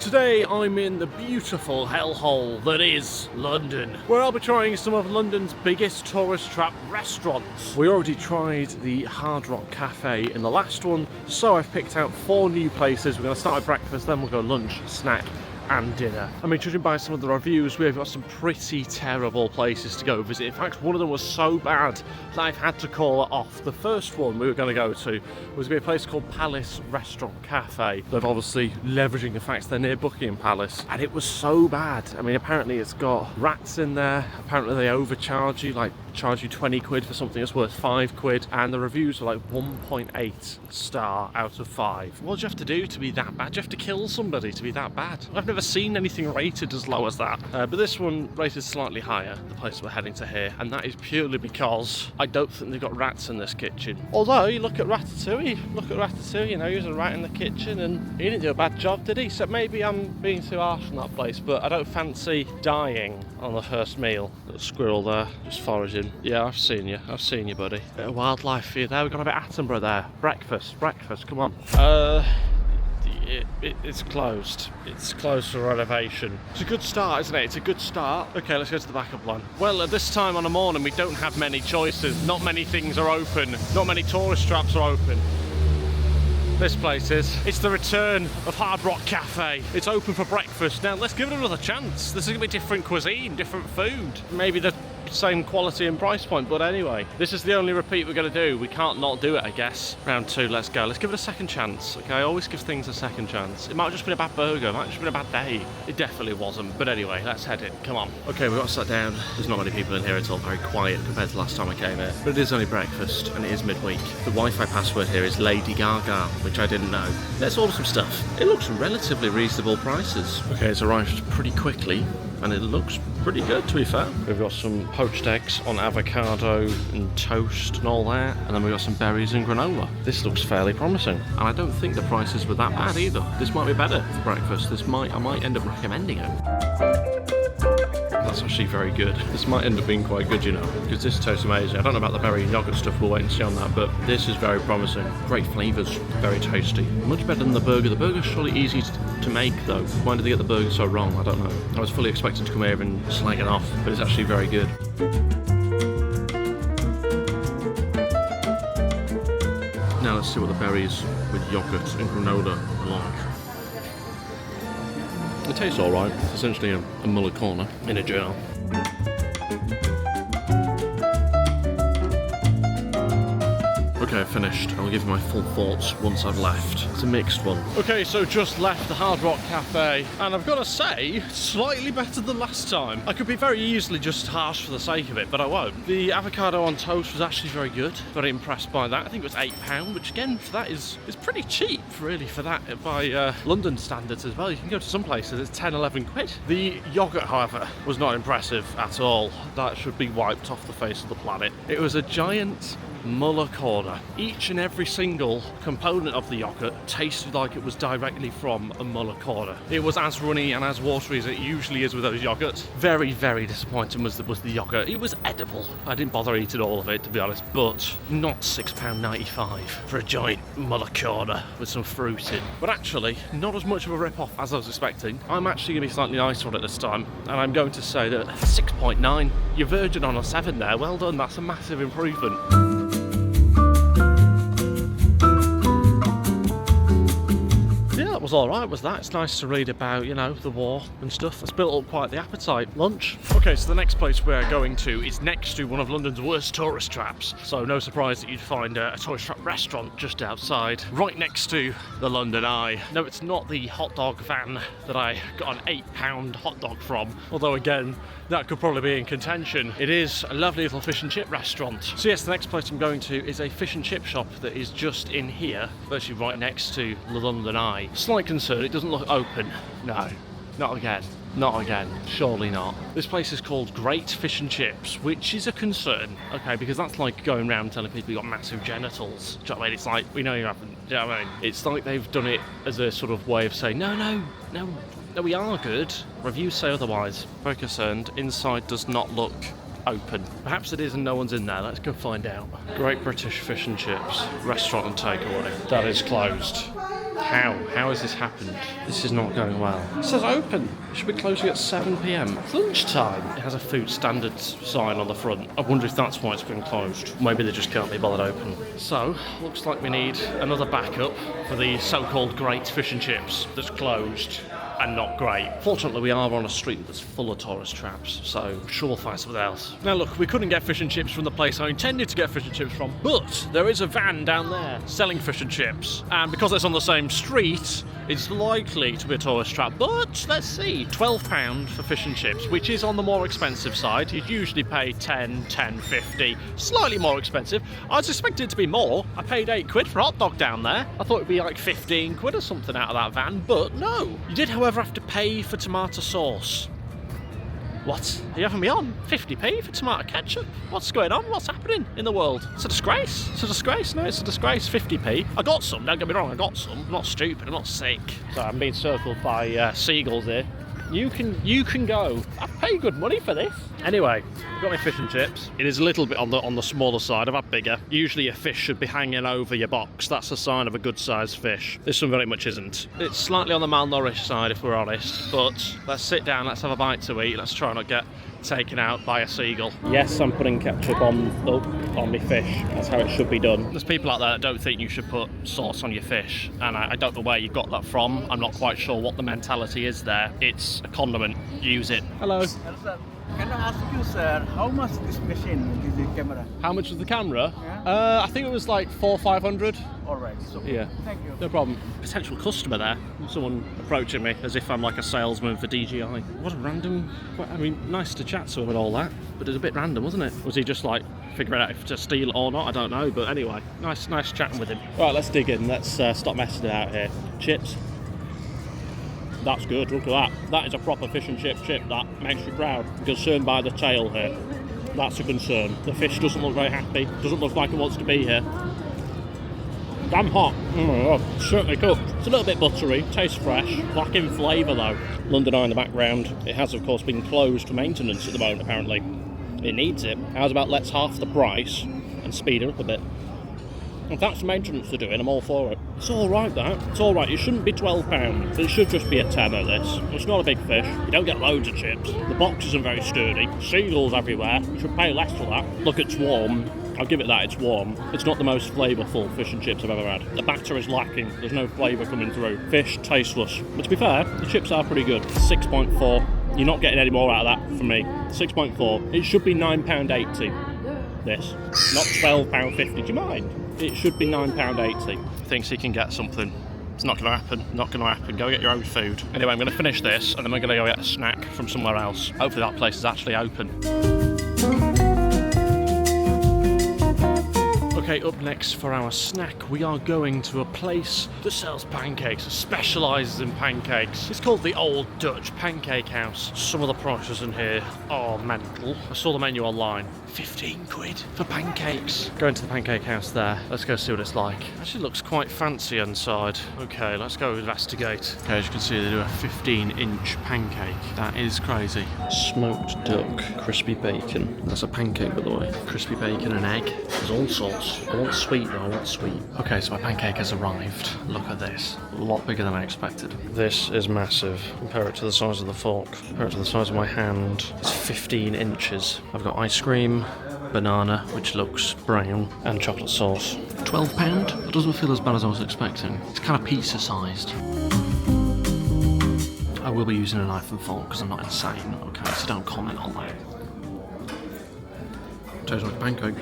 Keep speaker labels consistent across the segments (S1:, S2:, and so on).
S1: Today I'm in the beautiful hellhole that is London, where I'll be trying some of London's biggest tourist trap restaurants. We already tried the Hard Rock Cafe in the last one, so I've picked out 4 new places. We're going to start with breakfast, then we'll go lunch, snack and dinner. I mean, judging by some of the reviews, we've got some pretty terrible places to go visit. In fact, one of them was so bad that I've had to call it off. The first one we were going to go to was going to be a place called Palace Restaurant Cafe. They're obviously leveraging the fact they're near Buckingham Palace, and it was so bad. I mean, apparently it's got rats in there. Apparently they overcharge you, like charge you 20 quid for something that's worth 5 quid, and the reviews are like 1.8 star out of 5. What do you have to do to be that bad? Do you have to kill somebody to be that bad? I've never seen anything rated as low as that, but this one rated slightly higher, the place we're heading to here, and that is purely because I don't think they've got rats in this kitchen. Although you look at Ratatouille, you know, he was a rat in the kitchen and he didn't do a bad job, did he? So maybe I'm being too harsh on that place, but I don't fancy dying on the first meal. Little squirrel there, just foraging. Yeah, I've seen you, buddy. Bit of wildlife for you there. We've got a bit of Attenborough there. Breakfast, come on. It's closed. It's closed for renovation. It's a good start, isn't it? It's a good start. Okay, let's go to the backup plan. Well, at this time on a morning, we don't have many choices. Not many things are open. Not many tourist traps are open. This place is. It's the return of Hard Rock Cafe. It's open for breakfast. Now, let's give it another chance. This is going to be different cuisine, different food. Maybe the same quality and price point, but anyway, this is the only repeat we're going to do. We can't not do it, I guess. Round 2, let's go. Let's give it a second chance, okay? I always give things a second chance. It might have just been a bad burger, it might have just been a bad day. It definitely wasn't, but anyway, let's head in. Come on. Okay, we've got sat down. There's not many people in here at all, very quiet compared to last time I came here. But it is only breakfast, and it is midweek. The Wi-Fi password here is Lady Gaga, which I didn't know. Let's order some stuff. It looks relatively reasonable prices. Okay, it's arrived pretty quickly, and it looks pretty good, to be fair. We've got some poached eggs on avocado and toast and all that, and then we've got some berries and granola. This looks fairly promising, and I don't think the prices were that bad either. This might be better for breakfast. I might end up recommending it. That's actually very good. This might end up being quite good, you know, because this tastes amazing. I don't know about the berry and yogurt stuff, we'll wait and see on that, but this is very promising. Great flavours, very tasty. Much better than the burger. The burger's surely easy to make though. Why did they get the burger so wrong? I don't know. I was fully expecting to come here and slag it off, but it's actually very good. Now let's see what the berries with yogurt and granola are like. It tastes alright. It's essentially a Muller corner in a jar. Okay, I've finished. I'll give you my full thoughts once I've left. It's a mixed one. Okay, so just left the Hard Rock Cafe, and I've got to say, slightly better than last time. I could be very easily just harsh for the sake of it, but I won't. The avocado on toast was actually very good. Very impressed by that. I think it was £8, which again, for that is pretty cheap, really, for that by London standards as well. You can go to some places, it's 10, 11 quid. The yogurt, however, was not impressive at all. That should be wiped off the face of the planet. It was a giant Muller corner. Each and every single component of the yogurt tasted like it was directly from a Muller corner. It was as runny and as watery as it usually is with those yogurts. Very, very disappointing was the yogurt. It was edible. I didn't bother eating all of it, to be honest, but not £6.95 for a giant Muller corner with some fruit in. But actually, not as much of a rip-off as I was expecting. I'm actually going to be slightly nicer on it this time, and I'm going to say that 6.9. You're verging on a 7 there. Well done, that's a massive improvement. That was alright, was that? It's nice to read about, you know, the war and stuff. That's built up quite the appetite. Lunch. Okay, so the next place we're going to is next to one of London's worst tourist traps. So no surprise that you'd find a tourist trap restaurant just outside, right next to the London Eye. No, it's not the hot dog van that I got an £8 hot dog from, although again, that could probably be in contention. It is a lovely little fish and chip restaurant. So yes, the next place I'm going to is a fish and chip shop that is just in here, virtually right next to the London Eye. Slight concern, it doesn't look open. No, not again. Not again, surely not. This place is called Great Fish and Chips, which is a concern, okay, because that's like going around telling people you've got massive genitals. Do you know what I mean? It's like, we know you haven't. Do you know what I mean? It's like they've done it as a sort of way of saying, no, we are good. Reviews say otherwise. Very concerned. Inside does not look open. Perhaps it is and no one's in there. Let's go find out. Great British Fish and Chips, restaurant and takeaway. That is closed. How has this happened? This is not going well. It says open. It should be closing at 7 p.m. It's lunchtime. It has a food standards sign on the front. I wonder if that's why it's been closed. Maybe they just can't be bothered open. So, looks like we need another backup for the so-called great fish and chips that's closed and not great. Fortunately, we are on a street that's full of tourist traps, so I'm sure we'll find something else. Now look, we couldn't get fish and chips from the place I intended to get fish and chips from, but there is a van down there selling fish and chips, and because it's on the same street, it's likely to be a tourist trap, but let's see. £12 for fish and chips, which is on the more expensive side. You'd usually pay 10, 10.50, slightly more expensive. I was expecting it to be more. I paid £8 for a hot dog down there. I thought it'd be like 15 quid or something out of that van, but no. You did, however, have to pay for tomato sauce. What? Are you having me on? 50p for tomato ketchup? What's going on? What's happening in the world? It's a disgrace. It's a disgrace. No, it's a disgrace. 50p. I got some, don't get me wrong, I got some. I'm not stupid, I'm not sick. So I'm being circled by seagulls here. You can go. I pay good money for this. Anyway, got my fish and chips. It is a little bit on the smaller side. I've had bigger. Usually a fish should be hanging over your box. That's a sign of a good sized fish. This one very much isn't. It's slightly on the malnourished side if we're honest, but let's sit down, let's have a bite to eat. Let's try not get taken out by a seagull. Yes, I'm putting ketchup on my fish. That's how it should be done. There's people out there that don't think you should put sauce on your fish, and I don't know where you got that from. I'm not quite sure what the mentality is there. It's a condiment. Use it. Hello.
S2: Hello, sir. Can I ask you, sir, how much this machine, this camera?
S1: How much was the camera?
S2: Yeah.
S1: I think it was like 400-500.
S2: All right. So,
S1: Yeah.
S2: Thank you.
S1: No problem. Potential customer there. Someone approaching me as if I'm like a salesman for DJI. What a random... I mean, nice to chat to him and all that, but it's a bit random, wasn't it? Was he just like figuring out if to steal it or not? I don't know, but anyway, nice chatting with him. Right, let's dig in. Let's stop messing it out here. Chips. That's good, look at that. That is a proper fish and chip, that makes you proud. I'm concerned by the tail here. That's a concern. The fish doesn't look very happy, doesn't look like it wants to be here. Damn hot. Oh my god, certainly cooked. It's a little bit buttery, tastes fresh, black in flavour though. London Eye in the background. It has of course been closed for maintenance at the moment apparently. It needs it. How's about let's half the price and speed it up a bit? If that's maintenance they're doing, I'm all for it. It's alright that. It's alright. It shouldn't be £12. It should just be a tenner this. It's not a big fish. You don't get loads of chips. The box isn't very sturdy. Seagulls everywhere. You should pay less for that. Look, it's warm. I'll give it that, it's warm. It's not the most flavourful fish and chips I've ever had. The batter is lacking. There's no flavour coming through. Fish, tasteless. But to be fair, the chips are pretty good. 6.4. You're not getting any more out of that from me. 6.4. It should be £9.80. This. Not £12.50. Do you mind? It should be £9.80. Thinks he can get something. It's not going to happen. Not going to happen. Go get your own food. Anyway, I'm going to finish this and then we're going to go get a snack from somewhere else. Hopefully that place is actually open. Okay, up next for our snack, we are going to a place that sells pancakes, that specialises in pancakes. It's called the Old Dutch Pancake House. Some of the prices in here are mental. I saw the menu online. 15 quid for pancakes. Going to the pancake house there. Let's go see what it's like. Actually looks quite fancy inside. Okay, let's go investigate. Okay, as you can see, they do a 15-inch pancake. That is crazy. Smoked duck, crispy bacon. That's a pancake, by the way. Crispy bacon and egg. There's all sorts. I want sweet though, I want sweet. Okay, so my pancake has arrived. Look at this. A lot bigger than I expected. This is massive. Compare it to the size of the fork. Compare it to the size of my hand. It's 15 inches. I've got ice cream, banana, which looks brown, and chocolate sauce. £12? That doesn't feel as bad as I was expecting. It's kind of pizza sized. I will be using a knife and fork because I'm not insane, okay, so don't comment on that. Tastes like a pancake.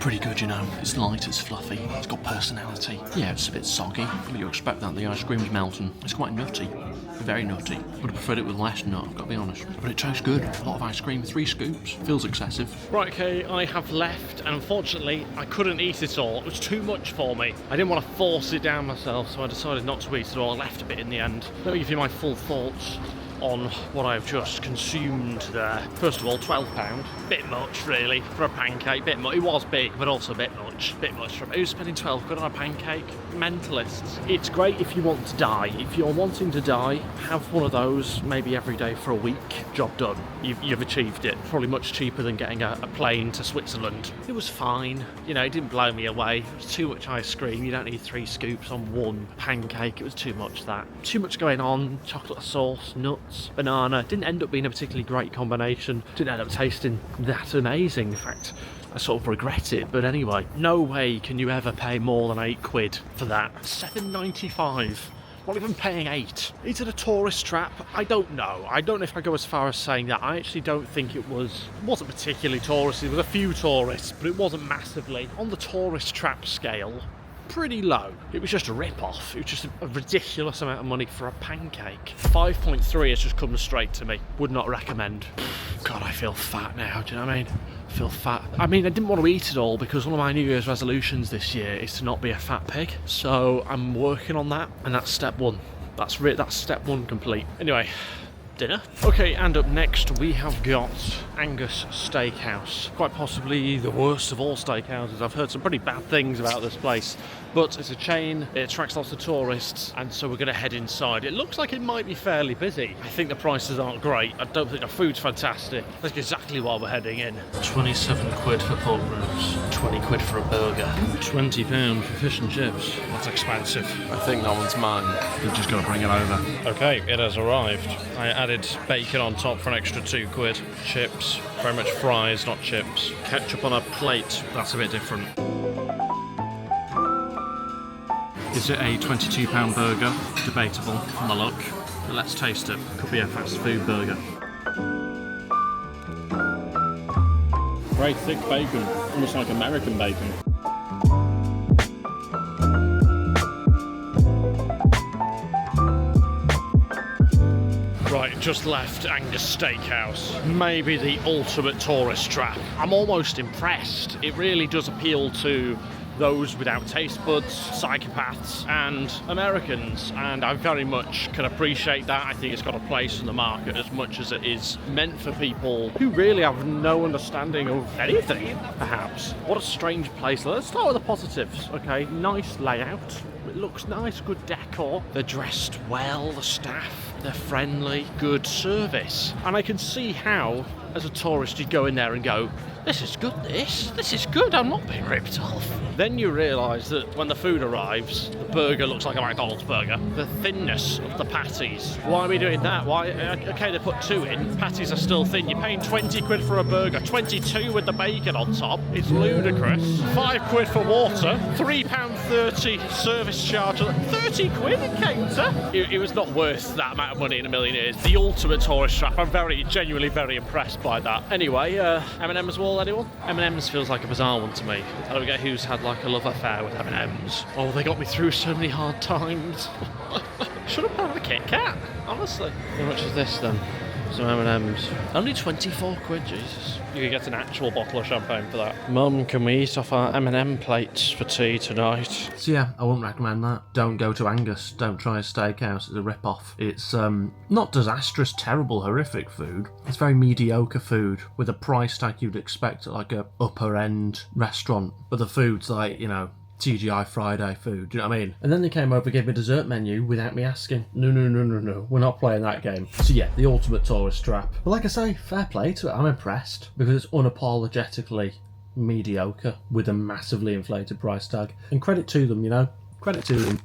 S1: Pretty good, you know. It's light, it's fluffy, it's got personality. Yeah, it's a bit soggy, but you expect that. The ice cream's melting. It's quite nutty. Very nutty. Would have preferred it with less nut, I've got to be honest. But it tastes good. A lot of ice cream, 3 scoops. Feels excessive. Right, okay, I have left, and unfortunately, I couldn't eat it all. It was too much for me. I didn't want to force it down myself, so I decided not to eat it all. I left a bit in the end. Let me give you my full thoughts. on what I've just consumed there. First of all, £12. Bit much, really, for a pancake. Bit much. It was big, but also a bit much. Bit much for who's spending 12 quid on a pancake? Mentalists. It's great if you want to die. If you're wanting to die, have one of those maybe every day for a week. Job done. You've achieved it. Probably much cheaper than getting a plane to Switzerland. It was fine. You know, it didn't blow me away. It was too much ice cream. You don't need 3 scoops on one pancake. It was too much that. Too much going on. Chocolate sauce, nuts, banana. Didn't end up being a particularly great combination. Didn't end up tasting that amazing. In fact, I sort of regret it, but anyway, no way can you ever pay more than 8 quid for that. £7.95. Not even paying 8. Is it a tourist trap? I don't know. I don't know if I go as far as saying that. I actually don't think it wasn't particularly touristy. There was a few tourists, but it wasn't massively. On the tourist trap scale, pretty low. It was just a rip-off. It was just a ridiculous amount of money for a pancake. 5.3 has just come straight to me. Would not recommend. God, I feel fat now, do you know what I mean? I feel fat. I mean, I didn't want to eat it all because one of my New Year's resolutions this year is to not be a fat pig. So I'm working on that, and that's step 1. That's step 1 complete. Anyway, dinner. Okay, and up next we have got Angus Steakhouse. Quite possibly the worst of all steakhouses. I've heard some pretty bad things about this place, but it's a chain, it attracts lots of tourists, and so we're going to head inside. It looks like it might be fairly busy. I think the prices aren't great. I don't think the food's fantastic. That's exactly why we're heading in. 27 quid for pork ribs, 20 quid for a burger, £20 for fish and chips. That's expensive.
S3: I think that one's mine. We've just got to bring it over.
S1: Okay, it has arrived. I added bacon on top for an extra 2 quid. Chips, very much fries, not chips. Ketchup on a plate, that's a bit different. Is it a £22 burger? Debatable from the look. But let's taste it. Could be a fast food burger. Very thick bacon, almost like American bacon. Right, just left Angus Steakhouse. Maybe the ultimate tourist trap. I'm almost impressed. It really does appeal to those without taste buds, psychopaths and Americans, and I very much can appreciate that. I think it's got a place in the market as much as it is meant for people who really have no understanding of anything, perhaps. What a strange place. Let's start with the positives, okay? Nice layout. It looks nice, good decor. They're dressed well, the staff, they're friendly, good service. And I can see how, as a tourist, you'd go in there and go, this is good, this is good, I'm not being ripped off. Then you realise that when the food arrives, the burger looks like a McDonald's burger. The thinness of the patties. Why are we doing that? Why? Okay, they put 2 in, patties are still thin. You're paying 20 quid for a burger, 22 with the bacon on top. It's ludicrous. 5 quid for water, £3.30 service charge, 30 quid in counter. It was not worth that amount of money in a million years. The ultimate tourist trap. I'm genuinely very impressed by that. Anyway, M&M's wall, anyone? M&M's feels like a bizarre one to me. I don't get who's had like a love affair with M&M's. Oh, they got me through so many hard times. Should have had a Kit Kat, honestly. How much is this then? Some M&M's. Only 24 quid, Jesus. You could get an actual bottle of champagne for that. Mum, can we eat off our M&M plates for tea tonight? So yeah, I wouldn't recommend that. Don't go to Angus. Don't try a steakhouse. It's a rip-off. It's not disastrous, terrible, horrific food. It's very mediocre food with a price tag you'd expect at like a upper-end restaurant. But the food's like, you know, TGI Friday food, do you know what I mean? And then they came over, gave me a dessert menu without me asking. No, we're not playing that game. So yeah, the ultimate tourist trap. But like I say, fair play to it, I'm impressed. Because it's unapologetically mediocre with a massively inflated price tag. And credit to them, you know? Credit to them.